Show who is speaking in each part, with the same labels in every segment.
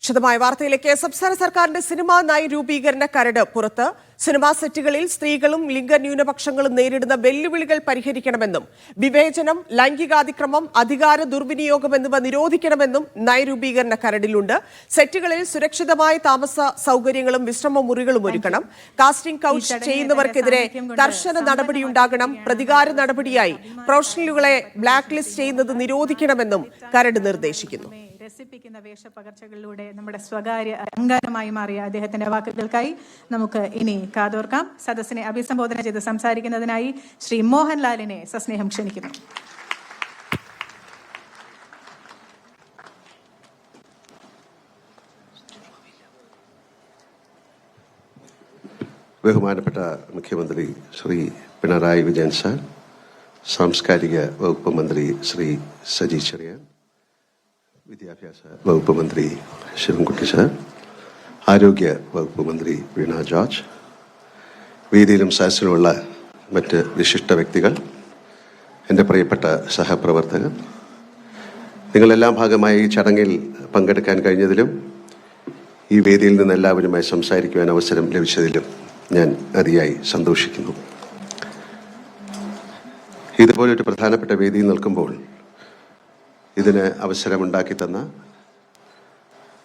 Speaker 1: വിശദമായ വാർത്തയിലേക്ക്. സംസ്ഥാന സർക്കാരിന്റെ സിനിമാ നയരൂപീകരണ കരട് പുറത്ത്. സിനിമാ സെറ്റുകളിൽ സ്ത്രീകളും ലിംഗന്യൂനപക്ഷങ്ങളും നേരിടുന്ന വെല്ലുവിളികൾ പരിഹരിക്കണമെന്നും വിവേചനം, ലൈംഗികാതിക്രമം, അധികാര ദുർവിനിയോഗം എന്നിവ നിരോധിക്കണമെന്നും നയരൂപീകരണ കരടിലുണ്ട്. സെറ്റുകളിൽ സുരക്ഷിതമായ താമസ സൗകര്യങ്ങളും വിശ്രമ മുറികളും ഒരുക്കണം. കാസ്റ്റിംഗ് കൗച്ച് ചെയ്യുന്നവർക്കെതിരെ കർശന നടപടിയുണ്ടാകണം. പ്രതികാര നടപടിയായി പ്രൊഫഷണലുകളെ ബ്ലാക്ക് ലിസ്റ്റ് ചെയ്യുന്നത് നിരോധിക്കണമെന്നും കരട് നിർദ്ദേശിക്കുന്നു.
Speaker 2: രസിപ്പിക്കുന്ന വേഷപ്പകർച്ചകളിലൂടെ നമ്മുടെ സ്വകാര്യ അഹങ്കാരമായി മാറിയ അദ്ദേഹത്തിന്റെ വാക്കുകൾക്കായി നമുക്ക് ഇനി കാതോർക്കാം. സദസ്സിനെ അഭിസംബോധന ചെയ്ത് സംസാരിക്കുന്നതിനായി ശ്രീ മോഹൻലാലിനെ സസ്നേഹം ക്ഷണിക്കുന്നു.
Speaker 3: ബഹുമാനപ്പെട്ട മുഖ്യമന്ത്രി ശ്രീ പിണറായി വിജയൻ സാർ, സാംസ്കാരിക വകുപ്പ് മന്ത്രി ശ്രീ സജി ചെറിയാൻ, വിദ്യാഭ്യാസ വകുപ്പ് മന്ത്രി ശിവൻകുട്ടി സാർ, ആരോഗ്യ വകുപ്പ് മന്ത്രി വീണ ജോർജ്, വേദിയിലും സദസ്സിലുമുള്ള മറ്റ് വിശിഷ്ട വ്യക്തികൾ, എൻ്റെ പ്രിയപ്പെട്ട സഹപ്രവർത്തകർ, നിങ്ങളെല്ലാം ഭാഗമായി ഈ ചടങ്ങിൽ പങ്കെടുക്കാൻ കഴിഞ്ഞതിലും ഈ വേദിയിൽ നിന്ന് എല്ലാവരുമായി സംസാരിക്കുവാൻ അവസരം ലഭിച്ചതിലും ഞാൻ അതിയായി സന്തോഷിക്കുന്നു. ഇതുപോലൊരു പ്രധാനപ്പെട്ട വേദിയിൽ നിൽക്കുമ്പോൾ ഇതിന് അവസരമുണ്ടാക്കി തന്ന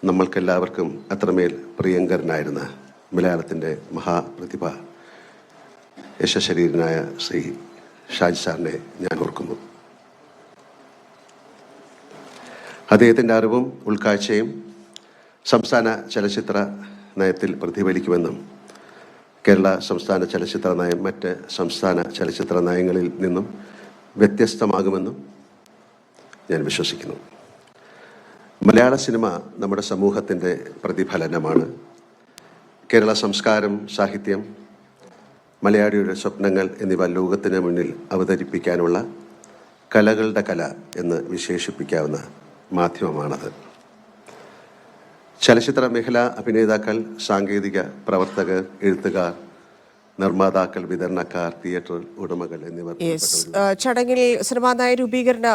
Speaker 3: നമ്മൾക്കെല്ലാവർക്കും അത്രമേൽ പ്രിയങ്കരനായിരുന്ന മലയാളത്തിൻ്റെ മഹാപ്രതിഭ യശശരീരനായ ശ്രീ ഷാജി സാറിനെ ഞാൻ ഓർക്കുന്നു. അദ്ദേഹത്തിൻ്റെ അറിവും ഉൾക്കാഴ്ചയും സംസ്ഥാന ചലച്ചിത്ര നയത്തിൽ പ്രതിഫലിക്കുമെന്നും കേരള സംസ്ഥാന ചലച്ചിത്ര നയം മറ്റ് സംസ്ഥാന ചലച്ചിത്ര നയങ്ങളിൽ നിന്നും വ്യത്യസ്തമാകുമെന്നും ഞാൻ വിശ്വസിക്കുന്നു. മലയാള സിനിമ നമ്മുടെ സമൂഹത്തിൻ്റെ പ്രതിഫലനമാണ്. കേരള സംസ്കാരം, സാഹിത്യം, മലയാളിയുടെ സ്വപ്നങ്ങൾ എന്നിവ ലോകത്തിന് മുന്നിൽ അവതരിപ്പിക്കാനുള്ള കലകളുടെ കല എന്ന് വിശേഷിപ്പിക്കാവുന്ന മാധ്യമമാണത്. ചലച്ചിത്ര മേഖല അഭിനേതാക്കൾ, സാങ്കേതിക പ്രവർത്തകർ, എഴുത്തുകാർ, നിർമ്മാതാക്കൾ, വിതരണക്കാർ, തിയേറ്റർ ഉടമകൾ എന്നിവർ
Speaker 1: ചടങ്ങിൽ സിനിമാ നയരൂപീകരണ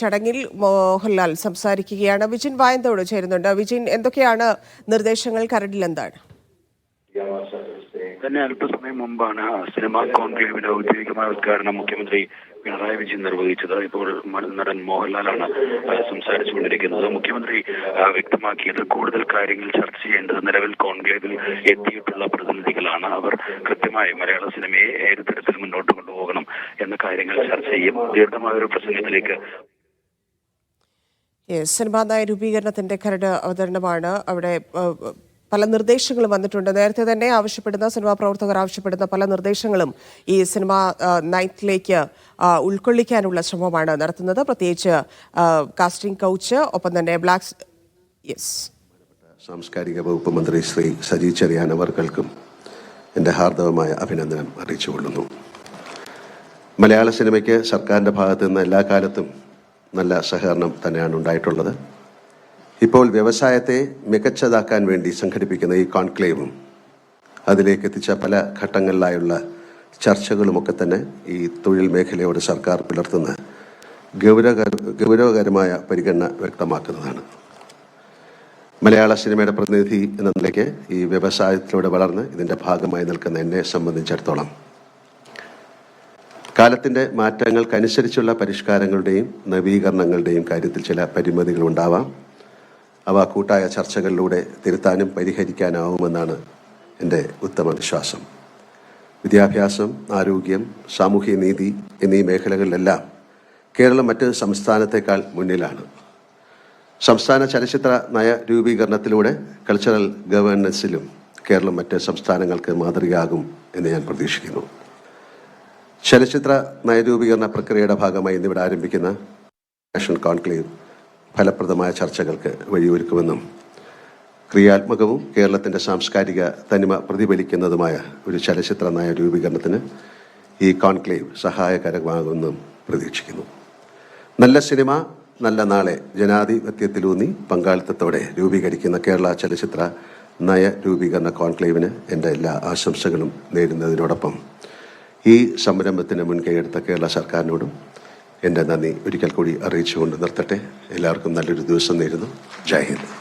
Speaker 1: ചടങ്ങിൽ മോഹൻലാൽ സംസാരിക്കുകയാണ്. വിജിൻ വായന്തോട് ചേരുന്നുണ്ട്. വിജിൻ, എന്തൊക്കെയാണ് നിർദ്ദേശങ്ങൾ? കരടിൽ എന്താണ്?
Speaker 4: തന്നെ അല്പസമയം മുമ്പാണ് സിനിമാ കോൺക്ലേവിന്റെ ഔദ്യോഗികമായ ഉദ്ഘാടനം മുഖ്യമന്ത്രി പിണറായി വിജയൻ നിർവഹിച്ചത്. ഇപ്പോൾ നടൻ മോഹൻലാലാണ് സംസാരിച്ചുകൊണ്ടിരിക്കുന്നത്. മുഖ്യമന്ത്രി വ്യക്തമാക്കിയത് കൂടുതൽ കാര്യങ്ങൾ ചർച്ച ചെയ്യേണ്ടത് നിലവിൽ കോൺക്ലേവിൽ എത്തിയിട്ടുള്ള പ്രതിനിധികളാണ്. അവർ കൃത്യമായി മലയാള സിനിമയെ ഏത് തരത്തിൽ മുന്നോട്ട് കൊണ്ടുപോകണം എന്ന കാര്യങ്ങൾ ചർച്ച ചെയ്യും. ദീർഘമായ ഒരു പ്രസംഗത്തിലേക്ക്
Speaker 1: സിനിമാ നയരൂപീകരണത്തിന്റെ കരട് അവതരണമാണ്. അവിടെ പല നിർദ്ദേശങ്ങളും വന്നിട്ടുണ്ട്. നേരത്തെ തന്നെ സിനിമാ പ്രവർത്തകർ ആവശ്യപ്പെടുന്ന പല നിർദ്ദേശങ്ങളും ഈ സിനിമാ നയത്തിലേക്ക് ഉൾക്കൊള്ളിക്കാനുള്ള ശ്രമമാണ് നടത്തുന്നത്. പ്രത്യേകിച്ച് കാസ്റ്റിംഗ് കൗച്ച്, ഒപ്പം തന്നെ
Speaker 3: സാംസ്കാരിക വകുപ്പ് മന്ത്രി ശ്രീ സജി ചെറിയാൻ അവർക്കും എൻ്റെ ഹാർദവമായ അഭിനന്ദനം അറിയിച്ചുകൊള്ളുന്നു. മലയാള സിനിമയ്ക്ക് സർക്കാരിൻ്റെ ഭാഗത്തു നിന്ന് എല്ലാ കാലത്തും നല്ല സഹകരണം തന്നെയാണ് ഉണ്ടായിട്ടുള്ളത്. ഇപ്പോൾ വ്യവസായത്തെ മികച്ചതാക്കാൻ വേണ്ടി സംഘടിപ്പിക്കുന്ന ഈ കോൺക്ലേവും അതിലേക്ക് എത്തിച്ച പല ഘട്ടങ്ങളിലായുള്ള ചർച്ചകളുമൊക്കെ തന്നെ ഈ തൊഴിൽ മേഖലയോട് സർക്കാർ പുലർത്തുന്ന ഗൗരവകരമായ പരിഗണന വ്യക്തമാക്കുന്നതാണ്. മലയാള സിനിമയുടെ പ്രതിനിധി എന്ന നിലയ്ക്ക് ഈ വ്യവസായത്തിലൂടെ വളർന്ന് ഇതിൻ്റെ ഭാഗമായി നിൽക്കുന്ന എന്നെ സംബന്ധിച്ചിടത്തോളം കാലത്തിൻ്റെ മാറ്റങ്ങൾക്കനുസരിച്ചുള്ള പരിഷ്കാരങ്ങളുടെയും നവീകരണങ്ങളുടെയും കാര്യത്തിൽ ചില പരിമിതികൾ ഉണ്ടാവാം. അവ കൂട്ടായ ചർച്ചകളിലൂടെ തിരുത്താനും പരിഹരിക്കാനാവുമെന്നാണ് എൻ്റെ ഉത്തമ വിശ്വാസം. വിദ്യാഭ്യാസം, ആരോഗ്യം, സാമൂഹ്യ നീതി എന്നീ മേഖലകളിലെല്ലാം കേരളം മറ്റ് സംസ്ഥാനത്തേക്കാൾ മുന്നിലാണ്. സംസ്ഥാന ചലച്ചിത്ര നയ രൂപീകരണത്തിലൂടെ കൾച്ചറൽ ഗവേണൻസിലും കേരളം മറ്റ് സംസ്ഥാനങ്ങൾക്ക് മാതൃകയാകും എന്ന് ഞാൻ പ്രതീക്ഷിക്കുന്നു. ചലച്ചിത്ര നയരൂപീകരണ പ്രക്രിയയുടെ ഭാഗമായി ഇന്നിവിടെ ആരംഭിക്കുന്ന നാഷണൽ കോൺക്ലേവ് ഫലപ്രദമായ ചർച്ചകൾക്ക് വഴിയൊരുക്കുമെന്നും ക്രിയാത്മകവും കേരളത്തിൻ്റെ സാംസ്കാരിക തനിമ പ്രതിഫലിക്കുന്നതുമായ ഒരു ചലച്ചിത്ര നയ രൂപീകരണത്തിന് ഈ കോൺക്ലേവ് സഹായകരമാകുമെന്നും പ്രതീക്ഷിക്കുന്നു. നല്ല സിനിമ, നല്ല നാളെ ജനാധിപത്യത്തിലൂന്നി പങ്കാളിത്തത്തോടെ രൂപീകരിക്കുന്ന കേരള ചലച്ചിത്ര നയ രൂപീകരണ കോൺക്ലേവിന് എൻ്റെ എല്ലാ ആശംസകളും നേരുന്നതിനോടൊപ്പം ഈ സംരംഭത്തിന് മുൻകൈയെടുത്ത കേരള സർക്കാരിനോടും എൻ്റെ നന്ദി ഒരിക്കൽ കൂടി അറിയിച്ചുകൊണ്ട് നിർത്തട്ടെ. എല്ലാവർക്കും നല്ലൊരു ദിവസം നേരുന്നു. ജയ് ഹിന്ദ്.